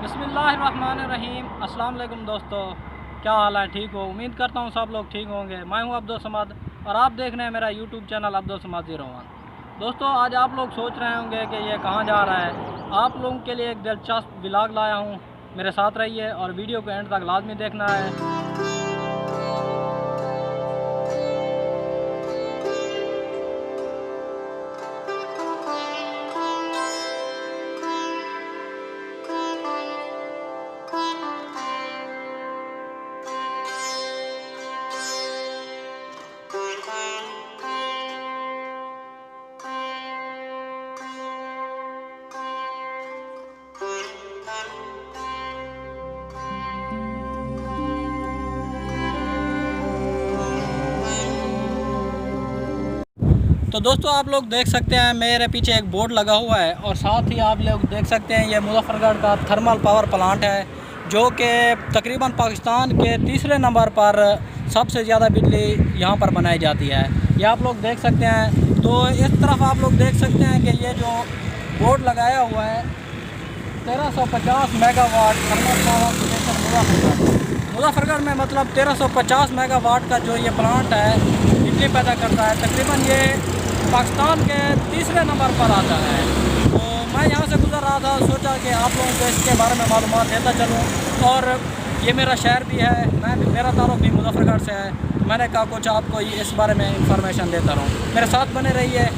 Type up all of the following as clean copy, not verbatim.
बिस्मिल्लाहिर्रहमानिर्रहीम। अस्सलाम वालेकुम दोस्तों, क्या हाल है? ठीक हो? उम्मीद करता हूँ सब लोग ठीक होंगे। मैं हूँ अब्दुल समद और आप देख रहे हैं मेरा यूट्यूब चैनल अब्दुल समद 01। दोस्तों, आज आप लोग सोच रहे होंगे कि ये कहाँ जा रहा है। आप लोगों के लिए एक दिलचस्प व्लॉग लाया हूँ, मेरे साथ रहिए और वीडियो को एंड तक लाजमी देखना है। तो दोस्तों, आप लोग देख सकते हैं मेरे पीछे एक बोर्ड लगा हुआ है और साथ ही आप लोग देख सकते हैं ये मुजफ्फरगढ़ का थर्मल पावर प्लांट है, जो कि तकरीबन पाकिस्तान के तीसरे नंबर पर सबसे ज़्यादा बिजली यहाँ पर बनाई जाती है। ये आप लोग देख सकते हैं। तो इस तरफ आप लोग देख सकते हैं कि ये जो बोर्ड लगाया हुआ है 1350 megawatt thermal power station Muzaffargarh में, मतलब 1350 मेगावाट का जो ये प्लांट है बिजली पैदा करता है। तकरीबन ये पाकिस्तान के तीसरे नंबर पर आता है। तो मैं यहाँ से गुजर रहा था, सोचा कि आप लोगों को इसके बारे में मालूमात देता चलूँ। और ये मेरा शहर भी है, मेरा ताल्लुक़ भी मुजफ्फरगढ़ से है। तो मैंने कहा कुछ आपको इस बारे में इंफॉर्मेशन देता रहूँ। मेरे साथ बने रहिए।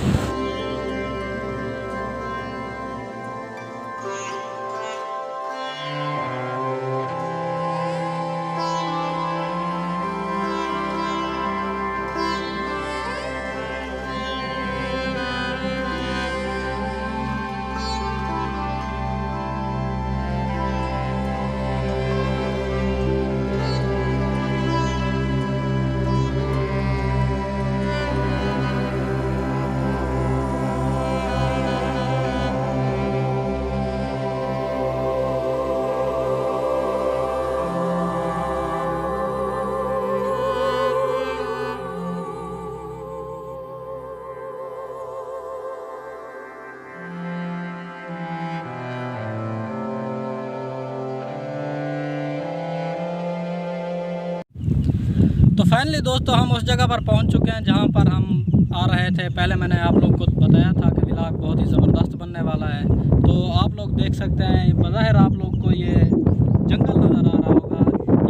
तो फाइनली दोस्तों, हम उस जगह पर पहुंच चुके हैं जहां पर हम आ रहे थे। पहले मैंने आप लोग को बताया था कि व्लॉग बहुत ही ज़बरदस्त बनने वाला है। तो आप लोग देख सकते हैं, बज़ाहिर आप लोग को ये जंगल नज़र आ रहा होगा।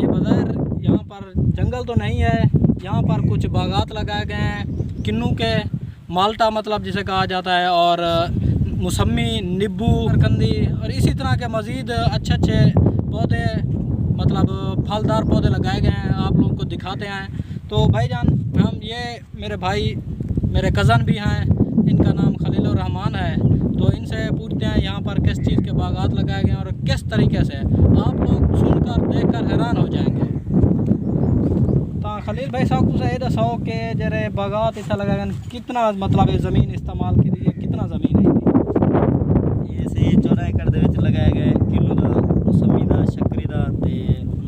ये बज़ाहिर यहाँ पर जंगल तो नहीं है, यहाँ पर कुछ बागात लगाए गए हैं किन्नू के, माल्टा मतलब जिसे कहा जाता है, और मौसमी, नींबू, कंदी और इसी तरह के मज़ीद अच्छे पौधे, मतलब फलदार पौधे लगाए गए हैं। आप लोगों को दिखाते हैं। तो भाईजान, हम ये मेरे भाई, मेरे कज़न भी हैं, इनका नाम खलीलुर रहमान है। तो इनसे पूछते हैं यहाँ पर किस चीज़ के बागात लगाए गए हैं और किस तरीके से। आप लोग सुनकर देखकर हैरान हो जाएंगे। तो खलील भाई साहब तुझे ये दसो कि जरे बागात इतना लगाए गए, कितना मतलब ये ज़मीन इस्तेमाल की, कितना ज़मीन है? ये सही 14 एकड़ ਦੇ ਵਿੱਚ लगाया गया किन्नू ਦਾ, मौसमी ਦਾ, शक्करी ਦਾ ਤੇ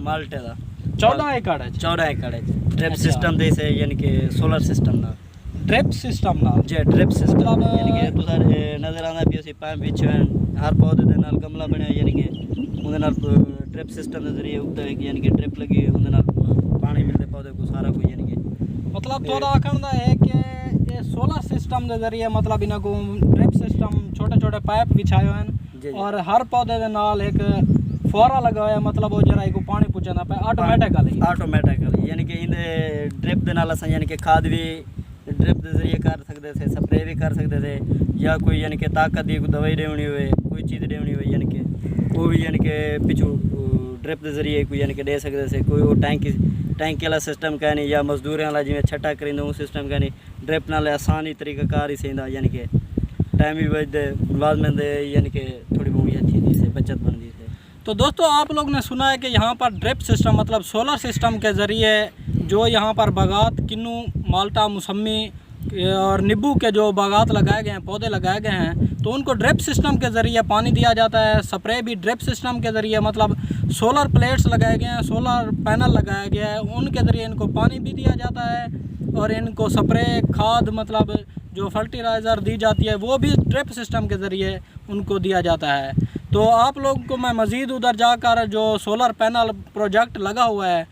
ਮਾਲਟੇ ਦਾ। 14 एकड़ है। 14 एकड़ है। ड्रिप सिस्टम ਦੇ ਸੇ यानी कि सोलर सिस्टम ਨਾਲ। ड्रिप सिस्टम ਨਾਲ जे ड्रिप सिस्टम यानी कि तुसां नज़र आंदा भी ਅਸੀਂ पाइप ਵਿੱਚ हर पौधे ਦੇ ਨਾਲ गमला ਬਣਿਆ, यानी कि ਉਹਦੇ ਨਾਲ ड्रिप सिस्टम ਦੇ ਜ਼ਰੀਏ ਉੱਤੇ यानी कि ड्रिप लगी ਉਹਦੇ ਨਾਲ पानी मिलते पौधे को सारा कुछ, यानी कि मतलब थोड़ा आखण दा है कि ये सोलर सिस्टम के जरिए, मतलब इन्हों को ड्रिप सिस्टम छोटे छोटे पाइप बिछाए हैं और हर पौधे के नाल एक फुहारा लगा हुआ है, मतलब वो जरा को पानी पुजाना पे ऑटोमैटिकली यानी कि इन ड्रिप के नाल असां यानी कि खाद भी ड्रिप के जरिए कर सकते थे, स्प्रे भी कर सकते थे, या कोई यानी कि ताकत की कोई दवाई देनी हो, कोई चीज़ देनी हो, यानी कि वो भी यानी कि पिछू ड्रिप के जरिए कोई यानी कि दे सकते थे। कोई वो टैंकी वाला सिस्टम का नहीं, या मजदूर वाला जिमें छट्टा करेंगे वो सिस्टम का नहीं। ड्रिप नाल आसानी तरीका कार ही सही, यानी कि टाइम भी बचते, मुलाजमत यानी कि थोड़ी बहुत अच्छी थी से बचत बनती है। तो दोस्तों, आप लोग ने सुना है कि यहाँ पर ड्रिप सिस्टम मतलब सोलर सिस्टम के ज़रिए जो यहाँ पर बागात किन्नू, माल्टा, मौसमी और नींबू के जो बागात लगाए गए हैं, पौधे लगाए गए हैं, तो उनको ड्रिप सिस्टम के ज़रिए पानी दिया जाता है। स्प्रे भी ड्रिप सिस्टम के ज़रिए, मतलब सोलर प्लेट्स लगाए गए हैं, सोलर पैनल लगाया गया है, उनके ज़रिए इनको पानी भी दिया जाता है और इनको स्प्रे, खाद, मतलब जो फर्टिलाइज़र दी जाती है वो भी ड्रिप सिस्टम के ज़रिए उनको दिया जाता है। तो आप लोग को मैं मज़ीद उधर जाकर जो सोलर पैनल प्रोजेक्ट लगा हुआ है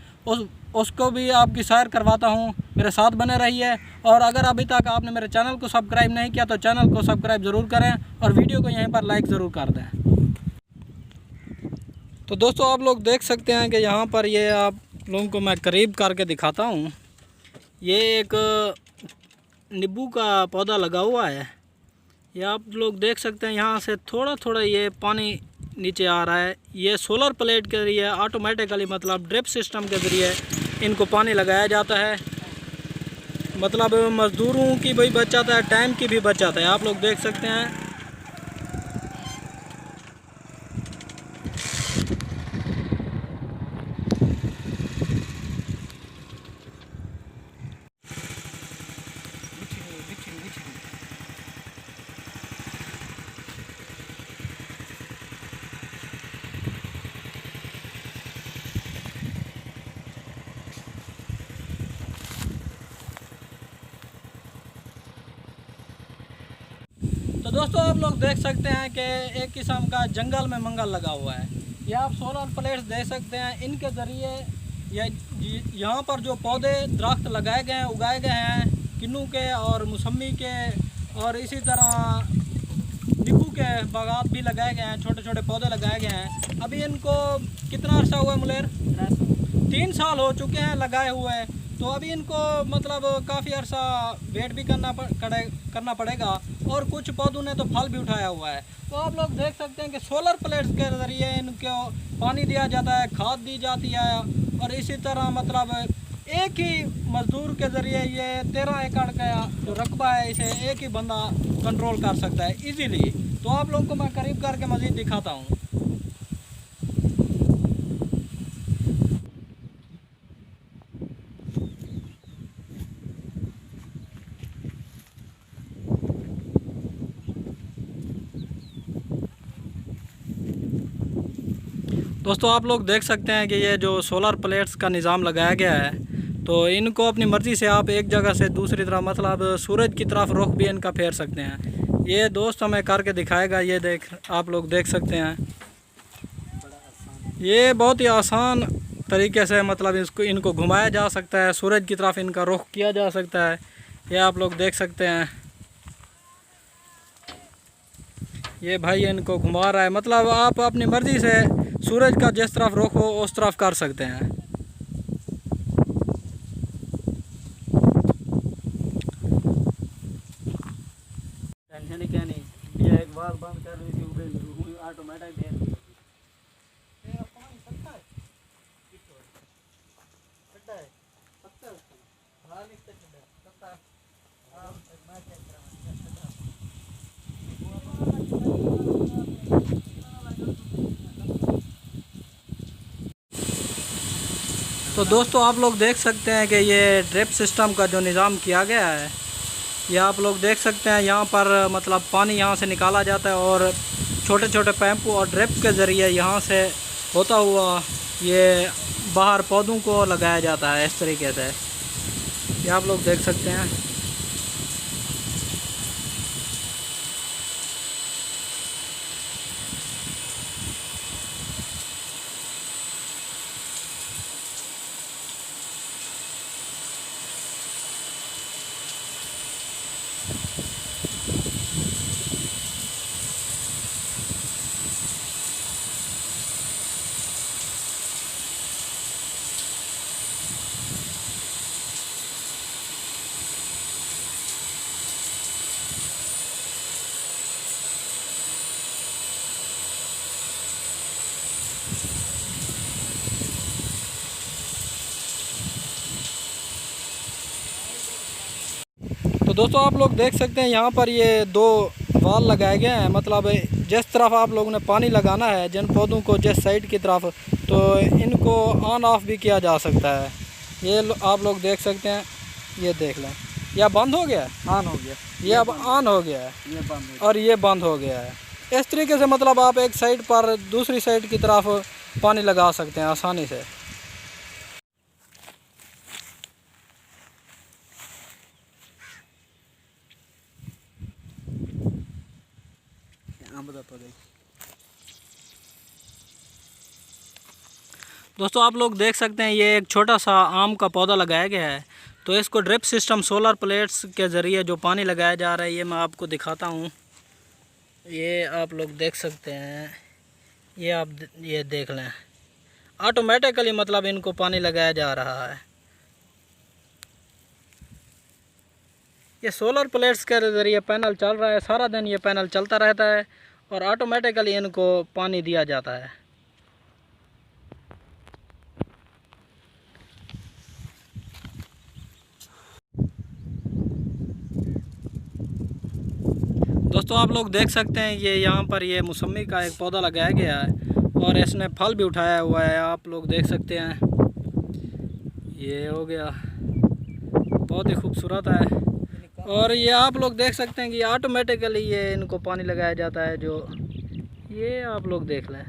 उसको भी आपकी सैर करवाता हूँ। मेरे साथ बने रहिए, और अगर अभी तक आपने मेरे चैनल को सब्सक्राइब नहीं किया तो चैनल को सब्सक्राइब ज़रूर करें और वीडियो को यहीं पर लाइक ज़रूर कर दें। तो दोस्तों आप लोग देख सकते हैं कि यहाँ पर ये आप लोगों को मैं करीब करके दिखाता हूँ। ये एक नींबू का पौधा लगा हुआ है। ये आप लोग देख सकते हैं, यहाँ से थोड़ा थोड़ा ये पानी नीचे आ रहा है। ये सोलर प्लेट के ज़रिए ऑटोमेटिकली मतलब ड्रिप सिस्टम के ज़रिए इनको पानी लगाया जाता है। मतलब मज़दूरों की भी बचत है, टाइम की भी बचत है। आप लोग देख सकते हैं। तो दोस्तों आप लोग देख सकते हैं कि एक किस्म का जंगल में मंगल लगा हुआ है। ये आप सोलर प्लेट्स देख सकते हैं। इनके ज़रिए यहाँ पर जो पौधे दरख्त लगाए गए हैं, उगाए गए हैं, किन्नू के और मौसमी के, और इसी तरह नींबू के बागात भी लगाए गए हैं, छोटे छोटे पौधे लगाए गए हैं। अभी इनको कितना अर्सा हुआ है मुलेर? 3 साल हो चुके हैं लगाए हुए। तो अभी इनको मतलब काफ़ी अर्सा वेट भी करना पड़ेगा, और कुछ पौधों ने तो फल भी उठाया हुआ है। तो आप लोग देख सकते हैं कि सोलर प्लेट्स के ज़रिए इनको पानी दिया जाता है, खाद दी जाती है, और इसी तरह मतलब एक ही मज़दूर के ज़रिए ये 13 एकड़ का जो रकबा है इसे एक ही बंदा कंट्रोल कर सकता है इजीली। तो आप लोगों को मैं करीब करके मज़ीद दिखाता हूँ। दोस्तों आप लोग देख सकते हैं कि ये जो सोलर प्लेट्स का निज़ाम लगाया गया है, तो इनको अपनी मर्ज़ी से आप एक जगह से दूसरी तरफ मतलब सूरज की तरफ रुख भी इनका फेर सकते हैं। ये दोस्त हमें करके दिखाएगा। ये आप लोग देख सकते हैं, ये बहुत ही आसान तरीके से मतलब इनको घुमाया जा सकता है, सूरज की तरफ इनका रुख किया जा सकता है। ये आप लोग देख सकते हैं, ये भाई इनको घुमा रहा है। मतलब आप अपनी मर्ज़ी से सूरज का जिस तरफ रुख हो उस तरफ कर सकते हैं। टेंशन क्या नहीं, ये एक बार बंद कर दी ऑटोमेटिक तो दोस्तों आप लोग देख सकते हैं कि ये ड्रिप सिस्टम का जो निज़ाम किया गया है, ये आप लोग देख सकते हैं। यहाँ पर मतलब पानी यहाँ से निकाला जाता है और छोटे छोटे पैंप और ड्रिप के ज़रिए यहाँ से होता हुआ ये बाहर पौधों को लगाया जाता है इस तरीके से। ये आप लोग देख सकते हैं। तो दोस्तों आप लोग देख सकते हैं यहाँ पर ये 2 वाल लगाए गए हैं। मतलब जिस तरफ आप लोगों ने पानी लगाना है जिन पौधों को जिस साइड की तरफ, तो इनको ऑन ऑफ भी किया जा सकता है। ये आप लोग देख सकते हैं, ये देख लें, यह बंद हो गया, ऑन हो गया, ये अब ऑन हो गया है, ये बंद और ये बंद हो गया है। इस तरीके से मतलब आप एक साइड पर दूसरी साइड की तरफ पानी लगा सकते हैं आसानी से। आम बताता दोस्तों आप लोग देख सकते हैं ये एक छोटा सा आम का पौधा लगाया गया है। तो इसको ड्रिप सिस्टम सोलर प्लेट्स के ज़रिए जो पानी लगाया जा रहा है ये मैं आपको दिखाता हूँ। ये आप लोग देख सकते हैं, ये आप ये देख लें, ऑटोमेटिकली मतलब इनको पानी लगाया जा रहा है। ये सोलर प्लेट्स के ज़रिए पैनल चल रहा है, सारा दिन ये पैनल चलता रहता है और ऑटोमेटिकली इनको पानी दिया जाता है। दोस्तों आप लोग देख सकते हैं ये यहाँ पर ये मौसमी का एक पौधा लगाया गया है और इसने फल भी उठाया हुआ है। आप लोग देख सकते हैं, ये हो गया, बहुत ही खूबसूरत है। और ये आप लोग देख सकते हैं कि ऑटोमेटिकली ये इनको पानी लगाया जाता है। जो ये आप लोग देख लें,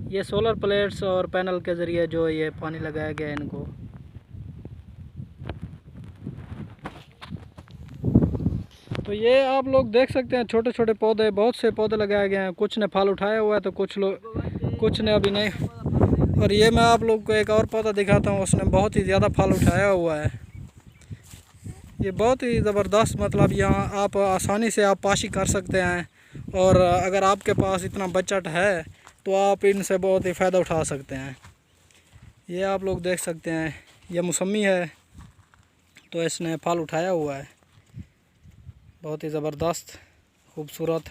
ये सोलर प्लेट्स और पैनल के ज़रिए जो ये पानी लगाया गया है इनको। तो ये आप लोग देख सकते हैं छोटे छोटे पौधे, बहुत से पौधे लगाए गए हैं। कुछ ने फल उठाया हुआ है तो कुछ ने अभी नहीं। और ये मैं आप लोग को एक और पौधा दिखाता हूँ, उसने बहुत ही ज़्यादा फल उठाया हुआ है। ये बहुत ही ज़बरदस्त, मतलब यहाँ आप आसानी से आप पाशी कर सकते हैं। और अगर आपके पास इतना बजट है तो आप इनसे बहुत ही फ़ायदा उठा सकते हैं। ये आप लोग देख सकते हैं, ये मौसमी है तो इसने फल उठाया हुआ है, बहुत ही ज़बरदस्त खूबसूरत।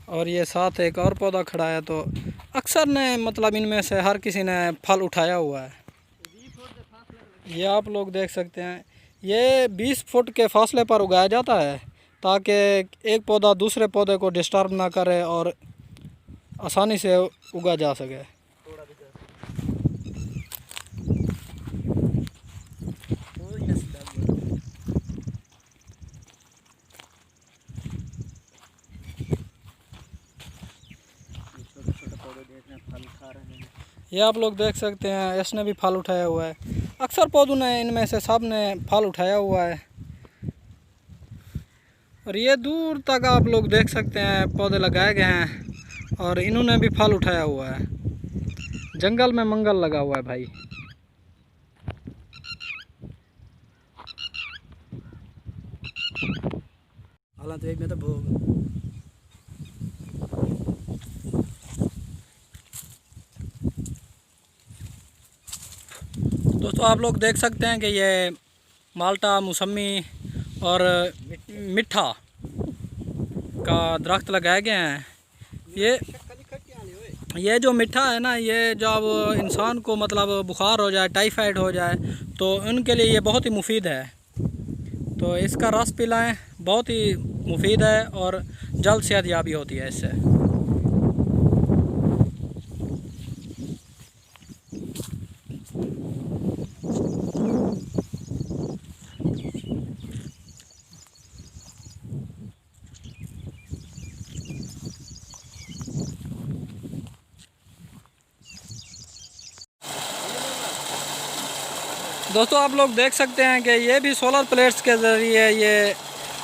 और ये साथ एक और पौधा खड़ा है, तो अक्सर ने मतलब इनमें से हर किसी ने फल उठाया हुआ है। ये आप लोग देख सकते हैं, ये 20 फुट के फासले पर उगाया जाता है ताकि एक पौधा दूसरे पौधे को डिस्टर्ब ना करे और आसानी से उगा जा सके। ये आप लोग देख सकते हैं, इसने भी फल उठाया हुआ है। अक्सर पौधों ने इनमें से सब ने फल उठाया हुआ है। और ये दूर तक आप लोग देख सकते हैं पौधे लगाए गए हैं और इन्होंने भी फल उठाया हुआ है। जंगल में मंगल लगा हुआ है भाई। हालांकि एक में तो भोग। दोस्तों आप लोग देख सकते हैं कि ये माल्टा, मौसमी और मिठा का दरख्त लगाए गए हैं। ये जो मिठा है ना, ये जब इंसान को मतलब बुखार हो जाए, टाइफाइड हो जाए तो उनके लिए ये बहुत ही मुफीद है। तो इसका रस पिलाएं, बहुत ही मुफीद है और जल्द सेहतयाबी होती है इससे। दोस्तों आप लोग देख सकते हैं कि ये भी सोलर प्लेट्स के ज़रिए ये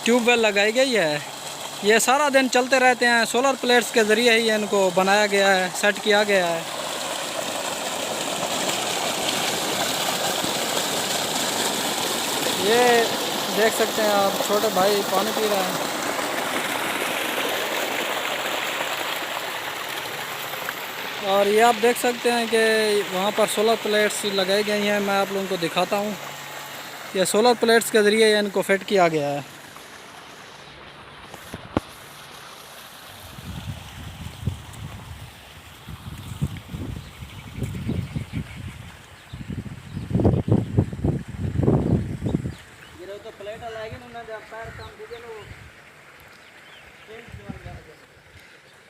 ट्यूबवेल लगाई गई है। ये सारा दिन चलते रहते हैं, सोलर प्लेट्स के ज़रिए ही इनको बनाया गया है, सेट किया गया है। ये देख सकते हैं आप, छोटे भाई पानी पी रहे हैं। और ये आप देख सकते हैं कि वहाँ पर सोलर प्लेट्स लगाई गई हैं। मैं आप लोगों को दिखाता हूँ, ये सोलर प्लेट्स के ज़रिए इनको फिट किया गया है।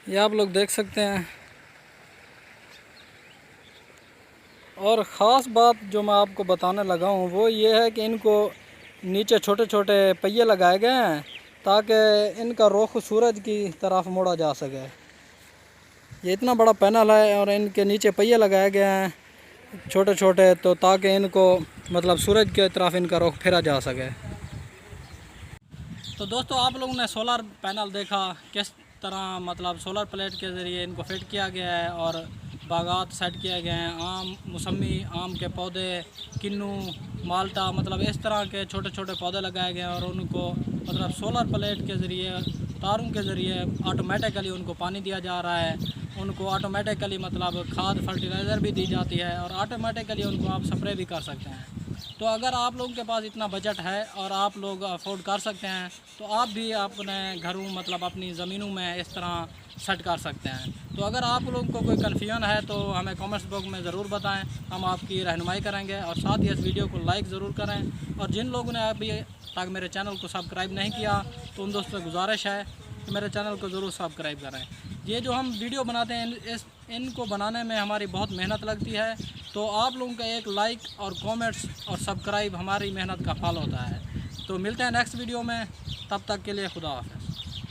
ये आप लोग देख सकते हैं। और ख़ास बात जो मैं आपको बताने लगा हूँ वो ये है कि इनको नीचे छोटे छोटे पहिए लगाए गए हैं ताकि इनका रुख सूरज की तरफ मोड़ा जा सके। ये इतना बड़ा पैनल है और इनके नीचे पहिए लगाए गए हैं छोटे छोटे, तो ताकि इनको मतलब सूरज के तरफ इनका रुख फेरा जा सके। तो दोस्तों आप लोगों ने सोलर पैनल देखा किस तरह मतलब सोलर प्लेट के ज़रिए इनको फिट किया गया है और बागात सेट किए गए हैं। आम, मौसमी आम के पौधे, किन्नू, माल्टा, मतलब इस तरह के छोटे छोटे पौधे लगाए गए हैं और उनको मतलब सोलर प्लेट के ज़रिए, तारों के ज़रिए ऑटोमेटिकली उनको पानी दिया जा रहा है। उनको ऑटोमेटिकली मतलब खाद फर्टिलाइज़र भी दी जाती है और ऑटोमेटिकली उनको आप स्प्रे भी कर सकते हैं। तो अगर आप लोगों के पास इतना बजट है और आप लोग अफोर्ड कर सकते हैं तो आप भी अपने घरों मतलब अपनी ज़मीनों में इस तरह सेट कर सकते हैं। तो अगर आप लोगों को कोई कन्फ्यूजन है तो हमें कमेंट्स बॉक्स में ज़रूर बताएं, हम आपकी रहनुमाई करेंगे। और साथ ही इस वीडियो को लाइक ज़रूर करें और जिन लोगों ने अभी तक मेरे चैनल को सब्सक्राइब नहीं किया तो उन दोस्तों से गुजारिश है कि मेरे चैनल को ज़रूर सब्सक्राइब करें। ये जो हम वीडियो बनाते हैं इनको बनाने में हमारी बहुत मेहनत लगती है, तो आप लोगों का एक लाइक और कमेंट्स और सब्सक्राइब हमारी मेहनत का फल होता है। तो मिलते हैं नेक्स्ट वीडियो में, तब तक के लिए खुदा हाफ़िज़।